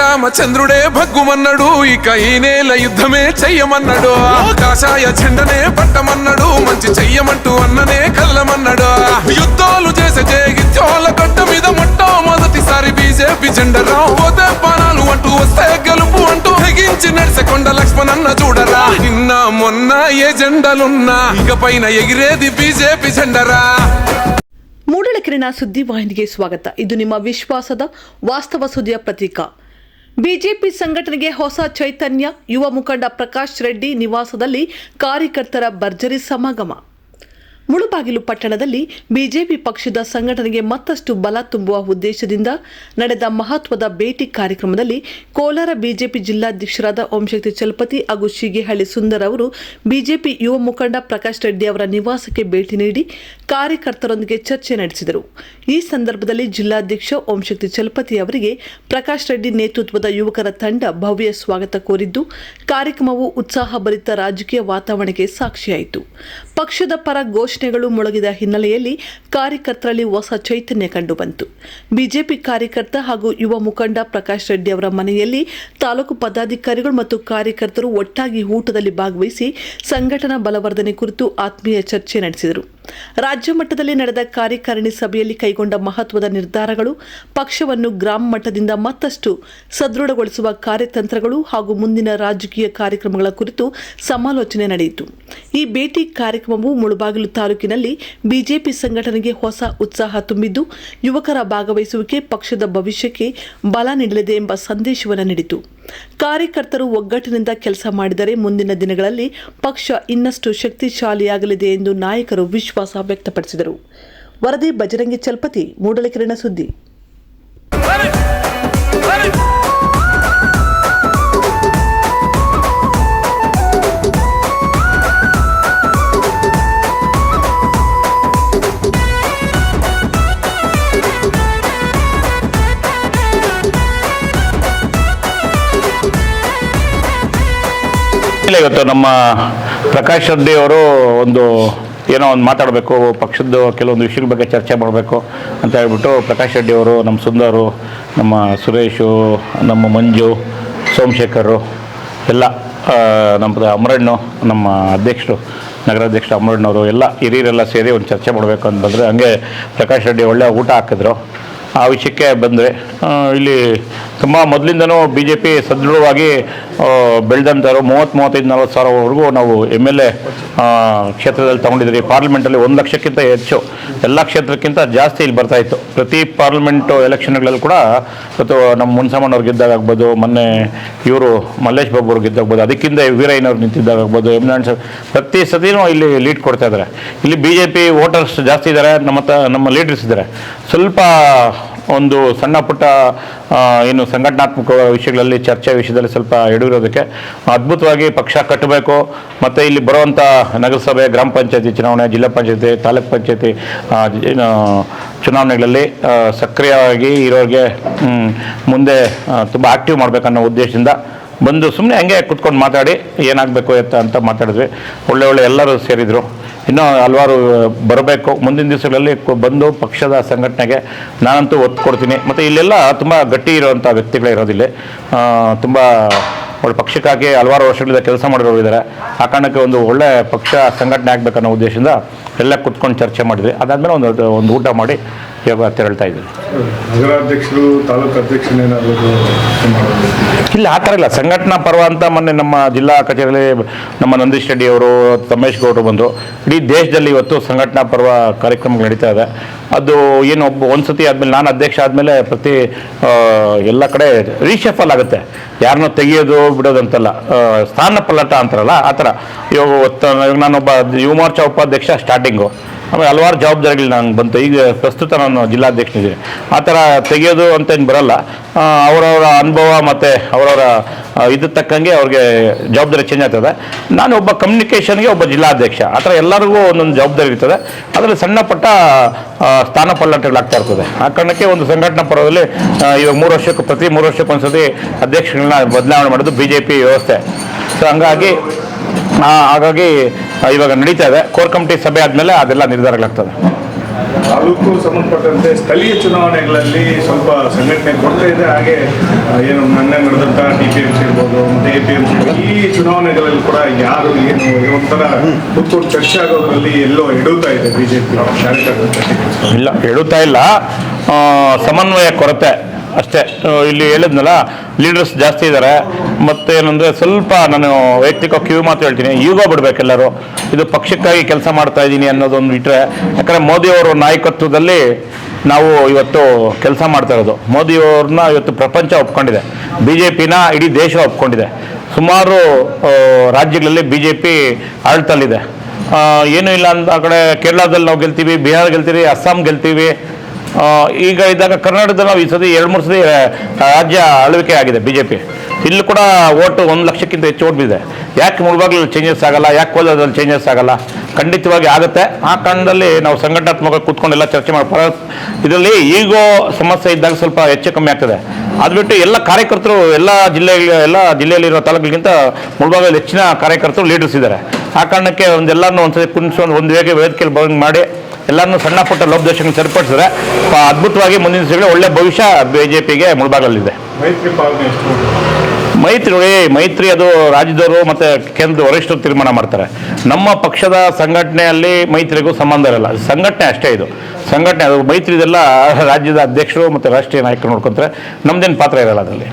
శ్రీరామచంద్రుడే భగ్గుమన్నాడు, ఇక ఈ నేల యుద్ధమే చెయ్యమన్నాడు. కాషాయ జెండనే పట్టమన్నాడు, మంచి చెయ్యమంటూ అన్ననే కళ్ళమన్నాడు. యుద్ధాలు చేసే జేగిత్యోల గడ్డ మీద మొట్టమొదటిసారి బీజేపీ జెండరా. పోతే బాణాలు అంటూ వస్తే గెలుపు అంటూ తెగించి నడిసే కొండ లక్ష్మణన్న చూడరా. నిన్న మొన్న ఏ జెండలున్నా ఇక పైన ఎగిరేది బీజేపీ జెండరా. ಮೂಡಲಕೆರೆನ ಸುದ್ದಿವಾಹಿನಿಗೆ ಸ್ವಾಗತ. ಇದು ನಿಮ್ಮ ವಿಶ್ವಾಸದ ವಾಸ್ತವ ಸುದ್ದಿಯ ಪ್ರತೀಕ. ಬಿಜೆಪಿ ಸಂಘಟನೆಗೆ ಹೊಸ ಚೈತನ್ಯ. ಯುವ ಮುಖಂಡ ಪ್ರಕಾಶ್ ರೆಡ್ಡಿ ನಿವಾಸದಲ್ಲಿ ಕಾರ್ಯಕರ್ತರ ಭರ್ಜರಿ ಸಮಾಗಮ. ಮುಳುಬಾಗಿಲು ಪಟ್ಟಣದಲ್ಲಿ ಬಿಜೆಪಿ ಪಕ್ಷದ ಸಂಘಟನೆಗೆ ಮತ್ತಷ್ಟು ಬಲ ತುಂಬುವ ಉದ್ದೇಶದಿಂದ ನಡೆದ ಮಹತ್ವದ ಭೇಟಿ ಕಾರ್ಯಕ್ರಮದಲ್ಲಿ ಕೋಲಾರ ಬಿಜೆಪಿ ಜಿಲ್ಲಾಧ್ಯಕ್ಷರಾದ ಓಂಶಕ್ತಿ ಚಲಪತಿ ಹಾಗೂ ಶೀಗಿಹಳ್ಳಿ ಸುಂದರ್ ಅವರು ಬಿಜೆಪಿ ಯುವ ಮುಖಂಡ ಪ್ರಕಾಶ್ ರೆಡ್ಡಿ ಅವರ ನಿವಾಸಕ್ಕೆ ಭೇಟಿ ನೀಡಿ ಕಾರ್ಯಕರ್ತರೊಂದಿಗೆ ಚರ್ಚೆ ನಡೆಸಿದರು. ಈ ಸಂದರ್ಭದಲ್ಲಿ ಜಿಲ್ಲಾಧ್ಯಕ್ಷ ಓಂಶಕ್ತಿ ಚಲಪತಿ ಅವರಿಗೆ ಪ್ರಕಾಶ್ ರೆಡ್ಡಿ ನೇತೃತ್ವದ ಯುವಕರ ತಂಡ ಭವ್ಯ ಸ್ವಾಗತ ಕೋರಿದ್ದು, ಕಾರ್ಯಕ್ರಮವು ಉತ್ಸಾಹಭರಿತ ರಾಜಕೀಯ ವಾತಾವರಣಕ್ಕೆ ಸಾಕ್ಷಿಯಾಯಿತು. ಪಕ್ಷದ ಪರ ಘೋಷಣೆಗಳು ಮೊಳಗಿದ ಹಿನ್ನೆಲೆಯಲ್ಲಿ ಕಾರ್ಯಕರ್ತರಲ್ಲಿ ಹೊಸ ಚೈತನ್ಯ ಕಂಡುಬಂತು. ಬಿಜೆಪಿ ಕಾರ್ಯಕರ್ತ ಹಾಗೂ ಯುವ ಮುಖಂಡ ಪ್ರಕಾಶ್ ರೆಡ್ಡಿ ಅವರ ಮನೆಯಲ್ಲಿ ತಾಲೂಕು ಪದಾಧಿಕಾರಿಗಳು ಮತ್ತು ಕಾರ್ಯಕರ್ತರು ಒಟ್ಟಾಗಿ ಊಟದಲ್ಲಿ ಭಾಗವಹಿಸಿ ಸಂಘಟನಾ ಬಲವರ್ಧನೆ ಕುರಿತು ಆತ್ಮೀಯ ಚರ್ಚೆ ನಡೆಸಿದರು. ರಾಜ್ಯ ಮಟ್ಟದಲ್ಲಿ ನಡೆದ ಕಾರ್ಯಕಾರಿಣಿ ಸಭೆಯಲ್ಲಿ ಕೈಗೊಂಡ ಮಹತ್ವದ ನಿರ್ಧಾರಗಳು, ಪಕ್ಷವನ್ನು ಗ್ರಾಮ ಮಟ್ಟದಿಂದ ಮತ್ತಷ್ಟು ಸದೃಢಗೊಳಿಸುವ ಕಾರ್ಯತಂತ್ರಗಳು ಹಾಗೂ ಮುಂದಿನ ರಾಜಕೀಯ ಕಾರ್ಯಕ್ರಮಗಳ ಕುರಿತು ಸಮಾಲೋಚನೆ ನಡೆಯಿತು. ಈ ಭೇಟಿ ಕಾರ್ಯಕ್ರಮವು ಮುಳುಬಾಗಿಲು ತಾಲೂಕಿನಲ್ಲಿ ಬಿಜೆಪಿ ಸಂಘಟನೆಗೆ ಹೊಸ ಉತ್ಸಾಹ ತುಂಬಿದ್ದು, ಯುವಕರ ಭಾಗವಹಿಸುವಿಕೆ ಪಕ್ಷದ ಭವಿಷ್ಯಕ್ಕೆ ಬಲ ನೀಡಲಿದೆ ಎಂಬ ಸಂದೇಶವನ್ನು ನೀಡಿತು. ಕಾರ್ಯಕರ್ತರು ಒಗ್ಗಟ್ಟಿನಿಂದ ಕೆಲಸ ಮಾಡಿದರೆ ಮುಂದಿನ ದಿನಗಳಲ್ಲಿ ಪಕ್ಷ ಇನ್ನಷ್ಟು ಶಕ್ತಿಶಾಲಿಯಾಗಲಿದೆ ಎಂದು ನಾಯಕರು ವಿಶ್ವಾಸ ವ್ಯಕ್ತಪಡಿಸಿದರು. ವರದಿ ಬಜರಂಗಿ ಚಲಪತಿ, ಮೂಡಲಕೆರೆನ ಸುದ್ದಿ. ಇವತ್ತು ನಮ್ಮ ಪ್ರಕಾಶ್ ರೆಡ್ಡಿ ಅವರು ಏನೋ ಒಂದು ಮಾತಾಡಬೇಕು, ಪಕ್ಷದ ಕೆಲವೊಂದು ವಿಷಯಗಳ ಬಗ್ಗೆ ಚರ್ಚೆ ಮಾಡಬೇಕು ಅಂತ ಹೇಳ್ಬಿಟ್ಟು ಪ್ರಕಾಶ್ ರೆಡ್ಡಿ ಅವರು, ನಮ್ಮ ಸುಂದರು, ನಮ್ಮ ಸುರೇಶು, ನಮ್ಮ ಮಂಜು, ಸೋಮಶೇಖರು ಎಲ್ಲ, ನಮ್ಮ ಅಮರಣ್ಣು, ನಮ್ಮ ಅಧ್ಯಕ್ಷರು, ನಗರಾಧ್ಯಕ್ಷರು ಅಮರಣ್ಣವರು ಎಲ್ಲ ಹಿರಿಯರೆಲ್ಲ ಸೇರಿ ಒಂದು ಚರ್ಚೆ ಮಾಡಬೇಕು ಅಂತ ಬಂದರೆ, ಹಂಗೆ ಪ್ರಕಾಶ್ ರೆಡ್ಡಿ ಒಳ್ಳೆ ಊಟ ಹಾಕಿದ್ರು. ಆ ವಿಷಯಕ್ಕೆ ಬಂದರೆ, ಇಲ್ಲಿ ತುಂಬ ಮೊದಲಿಂದನೂ ಬಿ ಜೆ ಪಿ ಸದೃಢವಾಗಿ ಬೆಳೆದಂಥವ್ರು 30-35-40 ಸಾವಿರವರೆಗೂ ನಾವು MLA ಕ್ಷೇತ್ರದಲ್ಲಿ ತೊಗೊಂಡಿದ್ರಿ. ಪಾರ್ಲಿಮೆಂಟಲ್ಲಿ 1 ಲಕ್ಷಕ್ಕಿಂತ ಹೆಚ್ಚು, ಎಲ್ಲ ಕ್ಷೇತ್ರಕ್ಕಿಂತ ಜಾಸ್ತಿ ಇಲ್ಲಿ ಬರ್ತಾಯಿತ್ತು. ಪ್ರತಿ ಪಾರ್ಲಿಮೆಂಟು ಎಲೆಕ್ಷನ್ಗಳಲ್ಲಿ ಕೂಡ ಇವತ್ತು ನಮ್ಮ ಮುನ್ಸಮ್ಮನವ್ರು ಗೆದ್ದಾಗಬಹುದು, ಮೊನ್ನೆ ಇವರು ಮಲ್ಲೇಶ್ ಬಾಬು ಅವ್ರು ಗೆದ್ದಾಗ್ಬೋದು, ಅದಕ್ಕಿಂತ ವೀರಯ್ಯನವ್ರು ನಿಂತಿದ್ದಾಗಬಹುದು, ಪ್ರತಿ ಸತಿನೂ ಇಲ್ಲಿ ಲೀಡ್ ಕೊಡ್ತಾ ಇದ್ದಾರೆ. ಇಲ್ಲಿ ಬಿ ಜೆ ಪಿ ವೋಟರ್ಸ್ ಜಾಸ್ತಿ ಇದ್ದಾರೆ, ನಮ್ಮ ಲೀಡರ್ಸ್ ಇದ್ದಾರೆ. ಸ್ವಲ್ಪ ಒಂದು ಸಣ್ಣ ಪುಟ್ಟ ಏನು ಸಂಘಟನಾತ್ಮಕ ವಿಷಯಗಳಲ್ಲಿ ಚರ್ಚೆ ವಿಷಯದಲ್ಲಿ ಸ್ವಲ್ಪ ಎಡವಿರೋದಕ್ಕೆ ಅದ್ಭುತವಾಗಿ ಪಕ್ಷ ಕಟ್ಟಬೇಕು. ಮತ್ತು ಇಲ್ಲಿ ಬರುವಂಥ ನಗರಸಭೆ, ಗ್ರಾಮ ಪಂಚಾಯತಿ ಚುನಾವಣೆ, ಜಿಲ್ಲಾ ಪಂಚಾಯತಿ, ತಾಲೂಕು ಪಂಚಾಯತಿ ಚುನಾವಣೆಗಳಲ್ಲಿ ಸಕ್ರಿಯವಾಗಿ ಇರೋರಿಗೆ ಮುಂದೆ ತುಂಬ ಆ್ಯಕ್ಟಿವ್ ಮಾಡಬೇಕನ್ನೋ ಉದ್ದೇಶದಿಂದ ಬಂದು ಸುಮ್ಮನೆ ಹಂಗೆ ಕುತ್ಕೊಂಡು ಮಾತಾಡಿ ಏನಾಗಬೇಕು ಅಂತ ಮಾತಾಡಿದ್ವಿ. ಒಳ್ಳೆ ಎಲ್ಲರೂ ಸೇರಿದರು. ಇನ್ನೂ ಹಲವಾರು ಬರಬೇಕು. ಮುಂದಿನ ದಿವಸಗಳಲ್ಲಿ ಬಂದು ಪಕ್ಷದ ಸಂಘಟನೆಗೆ ನಾನಂತೂ ಒತ್ತು ಕೊಡ್ತೀನಿ. ಮತ್ತು ಇಲ್ಲೆಲ್ಲ ತುಂಬ ಗಟ್ಟಿ ಇರೋವಂಥ ವ್ಯಕ್ತಿಗಳೇ ಇರೋದಿಲ್ಲ. ತುಂಬ ಒಳ್ಳೆ ಪಕ್ಷಕ್ಕಾಗಿ ಹಲವಾರು ವರ್ಷಗಳಿಂದ ಕೆಲಸ ಮಾಡಿರೋರು ಇದ್ದಾರೆ. ಆ ಕಾರಣಕ್ಕೆ ಒಂದು ಒಳ್ಳೆ ಪಕ್ಷ ಸಂಘಟನೆ ಆಗಬೇಕನ್ನೋ ಉದ್ದೇಶದಿಂದ ಎಲ್ಲ ಕುತ್ಕೊಂಡು ಚರ್ಚೆ ಮಾಡಿದ್ವಿ. ಅದಾದಮೇಲೆ ಒಂದು ಊಟ ಮಾಡಿ ಇವಾಗ ತೆರಳ್ತಾ ಇದ್ದೀವಿ. ನಗರಾಧ್ಯಕ್ಷರು, ತಾಲೂಕು ಅಧ್ಯಕ್ಷನೇನಾದರೂ ಇಲ್ಲ, ಆ ಥರ ಇಲ್ಲ. ಸಂಘಟನಾ ಪರ್ವ ಅಂತ ಮೊನ್ನೆ ನಮ್ಮ ಜಿಲ್ಲಾ ಕಚೇರಿಯಲ್ಲಿ ನಮ್ಮ ನಂದೀಶ್ ರೆಡ್ಡಿ ಅವರು, ತಮ್ಮೇಶ್ ಗೌಡರು ಬಂದರು. ಇಡೀ ದೇಶದಲ್ಲಿ ಇವತ್ತು ಸಂಘಟನಾ ಪರ್ವ ಕಾರ್ಯಕ್ರಮಗಳು ನಡೀತಾ ಇದೆ. ಅದು ಏನು ಒಂದು ಸತಿ ಆದಮೇಲೆ, ನಾನು ಅಧ್ಯಕ್ಷ ಆದಮೇಲೆ ಪ್ರತಿ ಎಲ್ಲ ಕಡೆ ರೀಶಫಲ್ ಆಗುತ್ತೆ. ಯಾರನ್ನೋ ತೆಗೆಯೋದು ಬಿಡೋದಂತಲ್ಲ, ಸ್ಥಾನ ಪಲ್ಲಟ ಅಂತಾರಲ್ಲ ಆ ಥರ. ಇವಾಗ ನಾನೊಬ್ಬ ಯುವ ಮೋರ್ಚಾ ಉಪಾಧ್ಯಕ್ಷ ಸ್ಟಾರ್ಟಿಂಗು, ಆಮೇಲೆ ಹಲವಾರು ಜವಾಬ್ದಾರಿಗಳು ನಂಗೆ ಬಂತು. ಈಗ ಪ್ರಸ್ತುತ ನಾನು ಜಿಲ್ಲಾಧ್ಯಕ್ಷನಿದ್ದೀನಿ. ಆ ಥರ ತೆಗೆಯೋದು ಅಂತ ಏನು ಬರಲ್ಲ. ಅವರವರ ಅನುಭವ ಮತ್ತು ಅವರವರ ಇದಕ್ಕೆ ತಕ್ಕಂಗೆ ಅವ್ರಿಗೆ ಜವಾಬ್ದಾರಿ ಚೇಂಜ್ ಆಗ್ತದೆ. ನಾನು ಒಬ್ಬ ಕಮ್ಯುನಿಕೇಷನ್ಗೆ ಒಬ್ಬ ಜಿಲ್ಲಾಧ್ಯಕ್ಷ, ಆ ಥರ ಎಲ್ಲರಿಗೂ ಒಂದೊಂದು ಜವಾಬ್ದಾರಿ ಇರ್ತದೆ. ಅದರಲ್ಲಿ ಸಣ್ಣ ಪುಟ್ಟ ಸ್ಥಾನ ಪಲ್ಲಟಗಳಾಗ್ತಾ ಇರ್ತದೆ. ಆ ಕಾರಣಕ್ಕೆ ಒಂದು ಸಂಘಟನಾ ಪರ್ವದಲ್ಲಿ ಇವಾಗ ಪ್ರತಿ 3 ವರ್ಷಕ್ಕೊಂದ್ಸತಿ ಅಧ್ಯಕ್ಷಗಳನ್ನ ಬದಲಾವಣೆ ಮಾಡೋದು BJP ವ್ಯವಸ್ಥೆ. ಸೊ ಹಾಗಾಗಿ ಇವಾಗ ನಡೀತಾ ಇದೆ. ಕೋರ್ ಕಮಿಟಿ ಸಭೆ ಆದಮೇಲೆ ಅದೆಲ್ಲ ನಿರ್ಧಾರಗಳಾಗ್ತದೆ. ತಾಲೂಕು ಸಂಬಂಧಪಟ್ಟಂತೆ ಸ್ಥಳೀಯ ಚುನಾವಣೆಗಳಲ್ಲಿ ಸ್ವಲ್ಪ ಸಂಘಟನೆ ಕೊಡ್ತಾ ಇದೆ. ಹಾಗೆ ಏನು ಮೊನ್ನೆ ನಡೆದಂಥ DPMC ಇರ್ಬೋದು ಮತ್ತು APMC ಈ ಚುನಾವಣೆಗಳಲ್ಲಿ ಕೂಡ ಯಾರು ಏನು ಒಂಥರ ಕೂತ್ಕೊಂಡು ಚರ್ಚೆ ಆಗೋದ್ರಲ್ಲಿ ಎಲ್ಲೋ ಎಡುತ್ತಾ ಇದೆ BJP ಕಾರ್ಯಕರ್ತರು. ಇಲ್ಲ ಹೇಳುತ್ತಾ ಇಲ್ಲ, ಸಮನ್ವಯ ಕೊರತೆ ಅಷ್ಟೇ. ಇಲ್ಲಿ ಹೇಳಿದ್ನಲ್ಲ, ಲೀಡರ್ಸ್ ಜಾಸ್ತಿ ಇದ್ದಾರೆ. ಮತ್ತು ಏನಂದರೆ ಸ್ವಲ್ಪ ನಾನು ವೈಯಕ್ತಿಕ ಕಿವಿ ಮಾತು ಹೇಳ್ತೀನಿ, ಈಗೋ ಬಿಡಬೇಕೆಲ್ಲರೂ. ಇದು ಪಕ್ಷಕ್ಕಾಗಿ ಕೆಲಸ ಮಾಡ್ತಾ ಇದ್ದೀನಿ ಅನ್ನೋದೊಂದು ಬಿಟ್ಟರೆ, ಯಾಕಂದರೆ ಮೋದಿಯವರ ನಾಯಕತ್ವದಲ್ಲಿ ನಾವು ಇವತ್ತು ಕೆಲಸ ಮಾಡ್ತಾ ಇರೋದು. ಮೋದಿಯವ್ರನ್ನ ಇವತ್ತು ಪ್ರಪಂಚ ಒಪ್ಕೊಂಡಿದೆ, BJPನ ಇಡೀ ದೇಶ ಒಪ್ಕೊಂಡಿದೆ. ಸುಮಾರು ರಾಜ್ಯಗಳಲ್ಲಿ BJP ಆಳ್ತಲ್ಲಿದೆ. ಏನೂ ಇಲ್ಲ ಅಂತ ಆ ಕಡೆ ಕೇರಳದಲ್ಲಿ ನಾವು ಗೆಲ್ತೀವಿ, ಬಿಹಾರ ಗೆಲ್ತೀವಿ, ಅಸ್ಸಾಂ ಗೆಲ್ತೀವಿ. ಈಗ ಇದ್ದಾಗ ಕರ್ನಾಟಕದಲ್ಲಿ ನಾವು ಈ ಸತಿ 2-3 ಸತಿ ರಾಜ್ಯ ಆಳ್ವಿಕೆ ಆಗಿದೆ BJP. ಇಲ್ಲಿ ಕೂಡ ಓಟು 1 ಲಕ್ಷಕ್ಕಿಂತ ಹೆಚ್ಚು ಓಟ್ ಬಿದ್ದಿದೆ. ಯಾಕೆ ಮುಳಬಾಗಿಲಲ್ಲಿ ಚೇಂಜಸ್ ಆಗಲ್ಲ, ಯಾಕೆ ಕೋಲಾರದಲ್ಲಿ ಚೇಂಜಸ್ ಆಗಲ್ಲ? ಖಂಡಿತವಾಗಿ ಆಗುತ್ತೆ. ಆ ಕಾರಣದಲ್ಲಿ ನಾವು ಸಂಘಟನಾತ್ಮಕ ಕೂತ್ಕೊಂಡೆಲ್ಲ ಚರ್ಚೆ ಮಾಡಿ ಇದರಲ್ಲಿ ಈಗೋ ಸಮಸ್ಯೆ ಇದ್ದಾಗ ಸ್ವಲ್ಪ ಹೆಚ್ಚು ಕಮ್ಮಿ ಆಗ್ತದೆ. ಅದು ಬಿಟ್ಟು ಎಲ್ಲ ಕಾರ್ಯಕರ್ತರು ಎಲ್ಲ ಜಿಲ್ಲೆಯಲ್ಲಿರೋ ತಾಲೂಕಿಗಿಂತ ಮುಳಬಾಗಿಲಲ್ಲಿ ಹೆಚ್ಚಿನ ಕಾರ್ಯಕರ್ತರು ಲೀಡರ್ಸ್ ಇದ್ದಾರೆ. ಆ ಕಾರಣಕ್ಕೆ ಒಂದೆಲ್ಲರನ್ನೂ ಒಂದ್ಸತಿ ಕುಣಿಸ್ಕೊಂಡು ಒಂದು ವೇದಿಕೆಯಲ್ಲಿ ಬಂದು ಮಾಡಿ ಎಲ್ಲರನ್ನೂ ಸಣ್ಣ ಪುಟ್ಟ ಲೋಪದೋಷಗಳನ್ನು ಸರಿಪಡಿಸಿದ್ರೆ ಅದ್ಭುತವಾಗಿ ಮುಂದಿನ ದಿವಸಗಳಲ್ಲಿ ಒಳ್ಳೆ ಭವಿಷ್ಯ BJPಗೆ ಮುಳಬಾಗಲಿದೆ. ಮೈತ್ರಿ ಅದು ರಾಜ್ಯದವರು ಮತ್ತು ಕೇಂದ್ರದ ವರಿಷ್ಠರು ತೀರ್ಮಾನ ಮಾಡ್ತಾರೆ. ನಮ್ಮ ಪಕ್ಷದ ಸಂಘಟನೆಯಲ್ಲಿ ಮೈತ್ರಿಗೂ ಸಂಬಂಧ ಇರಲ್ಲ. ಸಂಘಟನೆ ಅಷ್ಟೇ ಇದು. ಸಂಘಟನೆ ಅದು ಮೈತ್ರಿ ಇದೆಲ್ಲ ರಾಜ್ಯದ ಅಧ್ಯಕ್ಷರು ಮತ್ತು ರಾಷ್ಟ್ರೀಯ ನಾಯಕರು ನೋಡ್ಕೊತಾರೆ. ನಮ್ದೇನು ಪಾತ್ರ ಇರಲ್ಲ ಅದರಲ್ಲಿ.